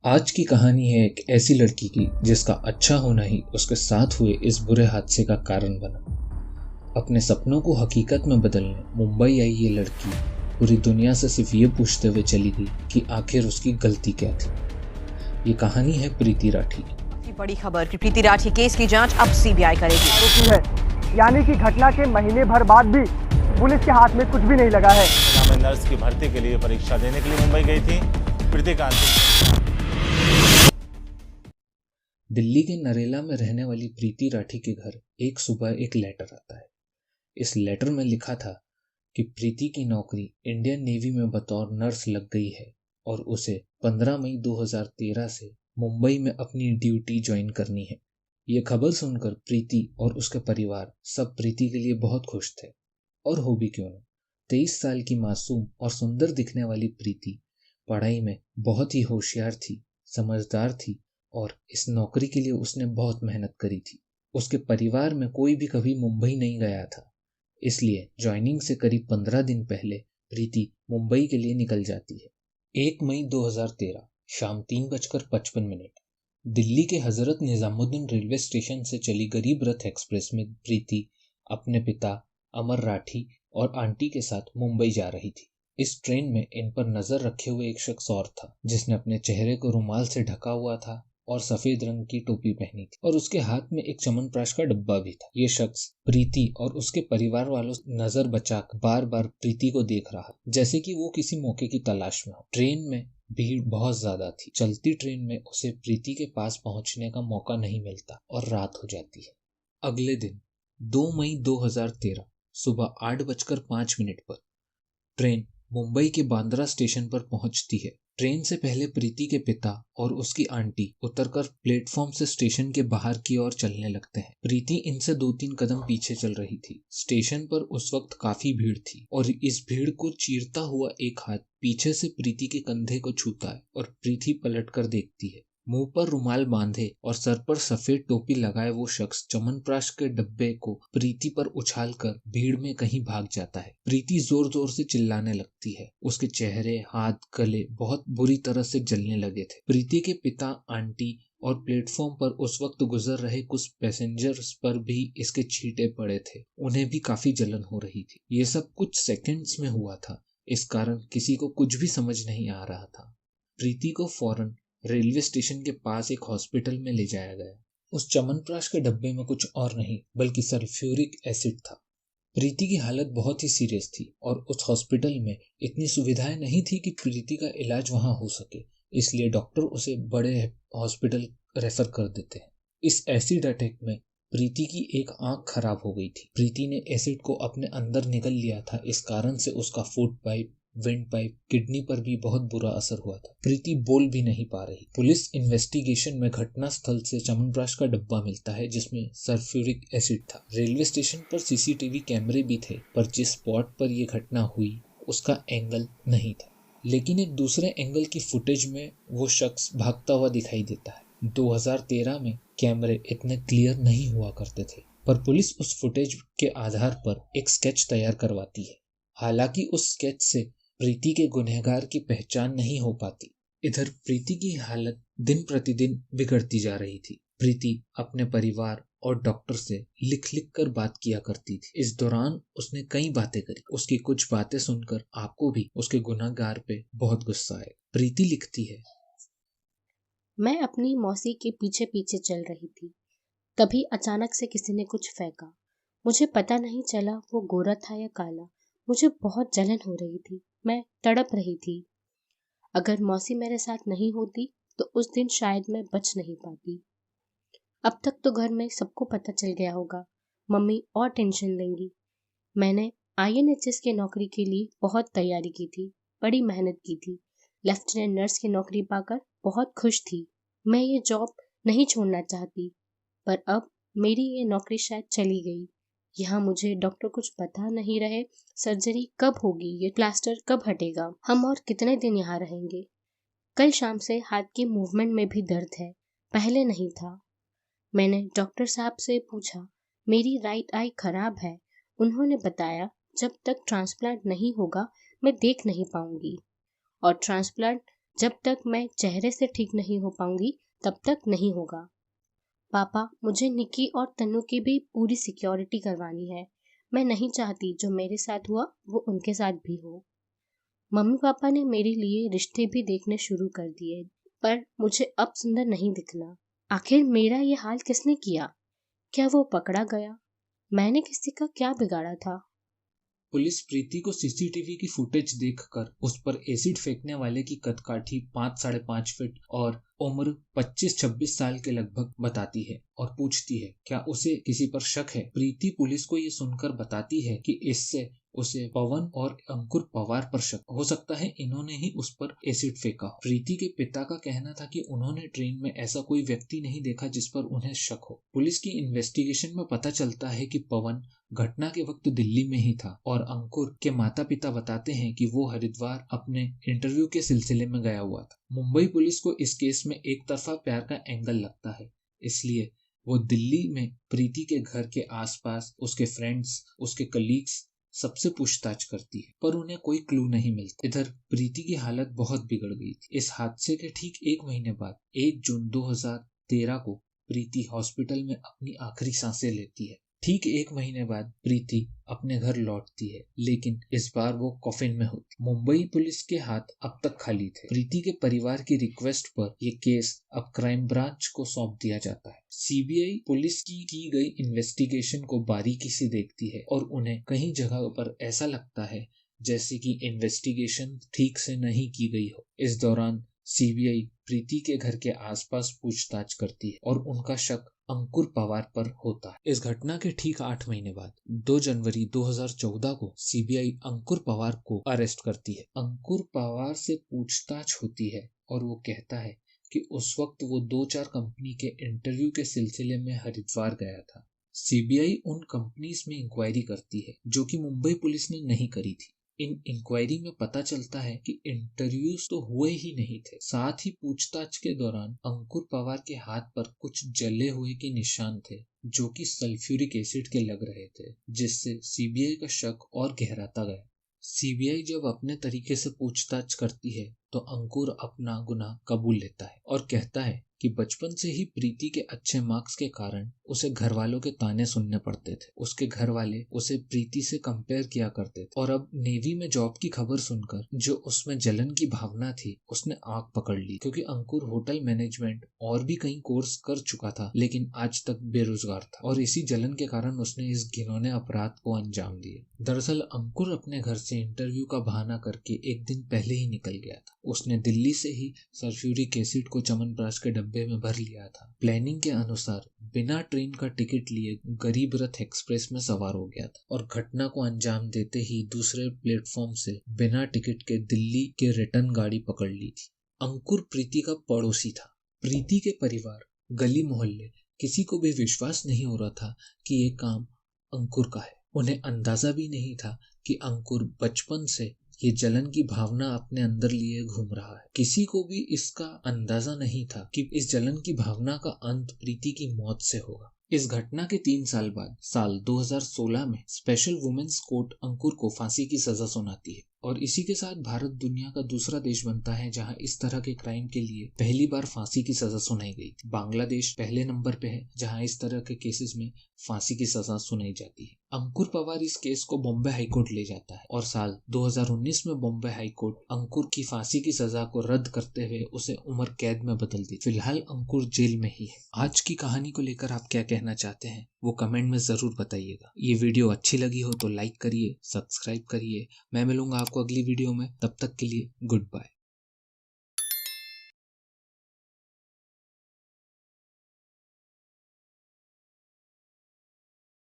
आज की कहानी है एक ऐसी लड़की की जिसका अच्छा होना ही उसके साथ हुए इस बुरे हादसे का कारण बना। अपने सपनों को हकीकत में बदलने मुंबई आई ये लड़की पूरी दुनिया से सिर्फ ये पूछते हुए चली गई कि आखिर उसकी गलती क्या थी। ये कहानी है प्रीति राठी की। बड़ी खबर कि प्रीति राठी केस की जांच अब सीबीआई करेगी। आरोपी है, यानी कि घटना के महीने भर बाद भी पुलिस के हाथ में कुछ भी नहीं लगा है। मैं नर्स की भर्ती के लिए परीक्षा देने के लिए मुंबई गई थी। प्रीति का दिल्ली के नरेला में रहने वाली प्रीति राठी के घर एक सुबह एक लेटर आता है। इस लेटर में लिखा था कि प्रीति की नौकरी इंडियन नेवी में बतौर नर्स लग गई है और उसे 15 मई 2013 से मुंबई में अपनी ड्यूटी ज्वाइन करनी है। ये खबर सुनकर प्रीति और उसके परिवार सब प्रीति के लिए बहुत खुश थे, और हो भी क्यों न। 23 साल की मासूम और सुंदर दिखने वाली प्रीति पढ़ाई में बहुत ही होशियार थी, समझदार थी और इस नौकरी के लिए उसने बहुत मेहनत करी थी। उसके परिवार में कोई भी कभी मुंबई नहीं गया था, इसलिए ज्वाइनिंग से करीब 15 दिन पहले प्रीति मुंबई के लिए निकल जाती है। 1 मई 2013 शाम 3:55 दिल्ली के हजरत निजामुद्दीन रेलवे स्टेशन से चली गरीब रथ एक्सप्रेस में प्रीति अपने पिता अमर राठी और आंटी के साथ मुंबई जा रही थी। इस ट्रेन में इन पर नजर रखे हुए एक शख्स और था जिसने अपने चेहरे को रुमाल से ढका हुआ था और सफेद रंग की टोपी पहनी थी और उसके हाथ में एक च्यवनप्राश का डब्बा भी था। ये शख्स प्रीति और उसके परिवार वालों से नजर बचाकर बार बार प्रीति को देख रहा, जैसे कि वो किसी मौके की तलाश में हो। ट्रेन में भीड़ बहुत ज्यादा थी। चलती ट्रेन में उसे प्रीति के पास पहुंचने का मौका नहीं मिलता और रात हो जाती है। अगले दिन 2 मई 2013 सुबह 8:05 पर ट्रेन मुंबई के बांद्रा स्टेशन पर पहुंचती है। ट्रेन से पहले प्रीति के पिता और उसकी आंटी उतरकर प्लेटफॉर्म से स्टेशन के बाहर की ओर चलने लगते हैं। प्रीति इनसे 2-3 कदम पीछे चल रही थी। स्टेशन पर उस वक्त काफी भीड़ थी और इस भीड़ को चीरता हुआ एक हाथ पीछे से प्रीति के कंधे को छूता है और प्रीति पलटकर देखती है। मुंह पर रुमाल बांधे और सर पर सफेद टोपी लगाए वो शख्स च्यवनप्राश के डब्बे को प्रीति पर उछालकर भीड़ में कहीं भाग जाता है। प्रीति जोर जोर से चिल्लाने लगती है। उसके चेहरे, हाथ, गले बहुत बुरी तरह से जलने लगे थे। प्रीति के पिता, आंटी और प्लेटफॉर्म पर उस वक्त गुजर रहे कुछ पैसेंजर्स पर भी इसके छींटे पड़े थे। उन्हें भी काफी जलन हो रही थी। ये सब कुछ सेकंड्स में हुआ था, इस कारण किसी को कुछ भी समझ नहीं आ रहा था। प्रीति को फौरन रेलवे स्टेशन के पास एक हॉस्पिटल में ले जाया गया। उस च्यवनप्राश के डब्बे में कुछ और नहीं बल्कि सल्फ्यूरिक एसिड था। प्रीति की हालत बहुत ही सीरियस थी और उस हॉस्पिटल में इतनी सुविधाएं नहीं थी कि प्रीति का इलाज वहां हो सके, इसलिए डॉक्टर उसे बड़े हॉस्पिटल रेफर कर देते हैं। इस एसिड अटैक में प्रीति की एक आंख खराब हो गई थी। प्रीति ने एसिड को अपने अंदर निगल लिया था, इस कारण से उसका food pipe, wind pipe, kidney पर भी बहुत बुरा असर हुआ था। प्रीति बोल भी नहीं पा रही। पुलिस इन्वेस्टिगेशन में घटना स्थल से च्यवनप्राश का डब्बा मिलता है जिसमें सल्फ्यूरिक एसिड था। रेलवे स्टेशन पर सीसीटीवी कैमरे भी थे, पर जिस स्पॉट पर यह घटना हुई उसका एंगल नहीं था, लेकिन एक दूसरे एंगल की फुटेज में वो शख्स भागता हुआ दिखाई देता है। 2013 में कैमरे इतने क्लियर नहीं हुआ करते थे, पर पुलिस उस फुटेज के आधार पर एक स्केच तैयार करवाती है। हालांकि उस स्केच से प्रीति के गुनहगार की पहचान नहीं हो पाती। इधर प्रीति की हालत दिन प्रतिदिन बिगड़ती जा रही थी। प्रीति अपने परिवार और डॉक्टर से लिख लिख कर बात किया करती थी। इस दौरान उसने कई बातें करी। उसकी कुछ बातें सुनकर आपको भी उसके गुनहगार पे बहुत गुस्सा आए। प्रीति लिखती है, मैं अपनी मौसी के पीछे पीछे चल रही थी। तभी अचानक से किसी ने कुछ फेंका। मुझे पता नहीं चला वो गोरा था या काला। मुझे बहुत जलन हो रही थी। मैं तड़प रही थी। अगर मौसी मेरे साथ नहीं होती तो उस दिन शायद मैं बच नहीं पाती। अब तक तो घर में सबको पता चल गया होगा। मम्मी और टेंशन लेंगी। मैंने INHS की नौकरी के लिए बहुत तैयारी की थी, बड़ी मेहनत की थी। लेफ्टिनेंट नर्स की नौकरी पाकर बहुत खुश थी। मैं ये जॉब नहीं छोड़ना चाहती, पर अब मेरी ये नौकरी शायद चली गई। यहाँ मुझे डॉक्टर कुछ बता नहीं रहे, सर्जरी कब होगी, ये प्लास्टर कब हटेगा, हम और कितने दिन यहाँ रहेंगे। कल शाम से हाथ की मूवमेंट में भी दर्द है, पहले नहीं था। मैंने डॉक्टर साहब से पूछा, मेरी राइट आई खराब है। उन्होंने बताया जब तक ट्रांसप्लांट नहीं होगा मैं देख नहीं पाऊंगी, और ट्रांसप्लांट जब तक मैं चेहरे से ठीक नहीं हो पाऊंगी तब तक नहीं होगा। पापा, मुझे निक्की और तन्नू की भी पूरी सिक्योरिटी करवानी है। मैं नहीं चाहती जो मेरे साथ हुआ वो उनके साथ भी हो। मम्मी पापा ने मेरे लिए रिश्ते भी देखने शुरू कर दिए, पर मुझे अब सुंदर नहीं दिखना। आखिर मेरा ये हाल किसने किया? क्या वो पकड़ा गया? मैंने किसी का क्या बिगाड़ा था? पुलिस प्रीति को सीसीटीवी की फुटेज देखकर उस पर एसिड फेंकने वाले की कदकाठी 5-5.5 फीट और उम्र 25-26 साल के लगभग बताती है और पूछती है क्या उसे किसी पर शक है। प्रीति पुलिस को ये सुनकर बताती है कि इससे उसे पवन और अंकुर पवार पर शक हो सकता है, इन्होंने ही उस पर एसिड फेंका। प्रीति के पिता का कहना था कि उन्होंने ट्रेन में ऐसा कोई व्यक्ति नहीं देखा जिस पर उन्हें शक हो। पुलिस की इन्वेस्टिगेशन में पता चलता है कि पवन घटना के वक्त दिल्ली में ही था और अंकुर के माता पिता बताते हैं कि वो हरिद्वार अपने इंटरव्यू के सिलसिले में गया हुआ था। मुंबई पुलिस को इस केस में एक तरफा प्यार का एंगल लगता है, इसलिए वो दिल्ली में प्रीति के घर के आसपास उसके फ्रेंड्स, उसके कलीग्स सबसे पूछताछ करती है, पर उन्हें कोई क्लू नहीं मिलता। इधर प्रीति की हालत बहुत बिगड़ गई थी। इस हादसे के ठीक 1 महीने बाद 1 जून 2013 को प्रीति हॉस्पिटल में अपनी आखिरी सांसें लेती है। ठीक 1 महीने बाद प्रीति अपने घर लौटती है, लेकिन इस बार वो कॉफिन में होती। मुंबई पुलिस के हाथ अब तक खाली थे। प्रीति के परिवार की रिक्वेस्ट पर यह केस अब क्राइम ब्रांच को सौंप दिया जाता है। सीबीआई पुलिस की गई इन्वेस्टिगेशन को बारीकी से देखती है और उन्हें कई जगह पर ऐसा लगता है जैसे कि इन्वेस्टिगेशन ठीक से नहीं की गई हो। इस दौरान सीबीआई प्रीति के घर के आसपास पूछताछ करती है और उनका शक अंकुर पवार पर होता है। इस घटना के ठीक 8 महीने बाद 2 जनवरी 2014 को सीबीआई अंकुर पवार को अरेस्ट करती है। अंकुर पवार से पूछताछ होती है और वो कहता है कि उस वक्त वो 2-4 कंपनी के इंटरव्यू के सिलसिले में हरिद्वार गया था। सीबीआई उन कंपनीज में इंक्वायरी करती है जो कि मुंबई पुलिस ने नहीं करी थी। इन इंक्वायरी में पता चलता है कि इंटरव्यूज तो हुए ही नहीं थे। साथ ही पूछताछ के दौरान अंकुर पवार के हाथ पर कुछ जले हुए के निशान थे जो कि सल्फ्यूरिक एसिड के लग रहे थे, जिससे सीबीआई का शक और गहराता गया। सीबीआई जब अपने तरीके से पूछताछ करती है तो अंकुर अपना गुनाह कबूल लेता है और कहता है कि बचपन से ही प्रीति के अच्छे मार्क्स के कारण उसे घर वालों के ताने सुनने पड़ते थे। उसके घर वाले उसे प्रीति से कंपेयर किया करते थे और अब नेवी में जॉब की खबर सुनकर जो उसमें जलन की भावना थी उसने आग पकड़ ली, क्योंकि अंकुर होटल मैनेजमेंट और भी कई कोर्स कर चुका था लेकिन आज तक बेरोजगार था और इसी जलन के कारण उसने इस घिनौने अपराध को अंजाम दिया। दरअसल अंकुर अपने घर से इंटरव्यू का बहाना करके एक दिन पहले ही निकल गया था। उसने दिल्ली से ही सल्फ्यूरिक एसिड को च्यवनप्राश के डब्बे में भर लिया था। प्लानिंग के अनुसार बिना ट्रेन का टिकट लिए गरीब रथ एक्सप्रेस में सवार हो गया था और घटना को अंजाम देते ही दूसरे प्लेटफॉर्म से बिना टिकट के दिल्ली के रिटर्न गाड़ी पकड़ ली थी। अंकुर प्रीति का पड़ोसी था। प्रीति के परिवार, गली मोहल्ले, किसी को भी विश्वास नहीं हो रहा था कि ये काम अंकुर का है। उन्हें अंदाजा भी नहीं था कि अंकुर बचपन से ये जलन की भावना अपने अंदर लिए घूम रहा है। किसी को भी इसका अंदाजा नहीं था कि इस जलन की भावना का अंत प्रीति की मौत से होगा। इस घटना के 3 साल बाद साल 2016 में स्पेशल वुमेन्स कोर्ट अंकुर को फांसी की सजा सुनाती है और इसी के साथ भारत दुनिया का दूसरा देश बनता है जहां इस तरह के क्राइम के लिए पहली बार फांसी की सजा सुनाई गई थी। बांग्लादेश पहले नंबर पे है जहां इस तरह के केसेस में फांसी की सजा सुनाई जाती है। अंकुर पवार इस केस को बॉम्बे हाईकोर्ट ले जाता है और साल 2019 में बॉम्बे हाईकोर्ट अंकुर की फांसी की सजा को रद्द करते हुए उसे उम्र कैद में बदल दी। फिलहाल अंकुर जेल में ही है। आज की कहानी को लेकर आप क्या कहना चाहते हैं वो कमेंट में जरूर बताइएगा। ये वीडियो अच्छी लगी हो तो लाइक करिए, सब्सक्राइब करिए। मैं मिलूंगा आपको अगली वीडियो में, तब तक के लिए गुड बाय।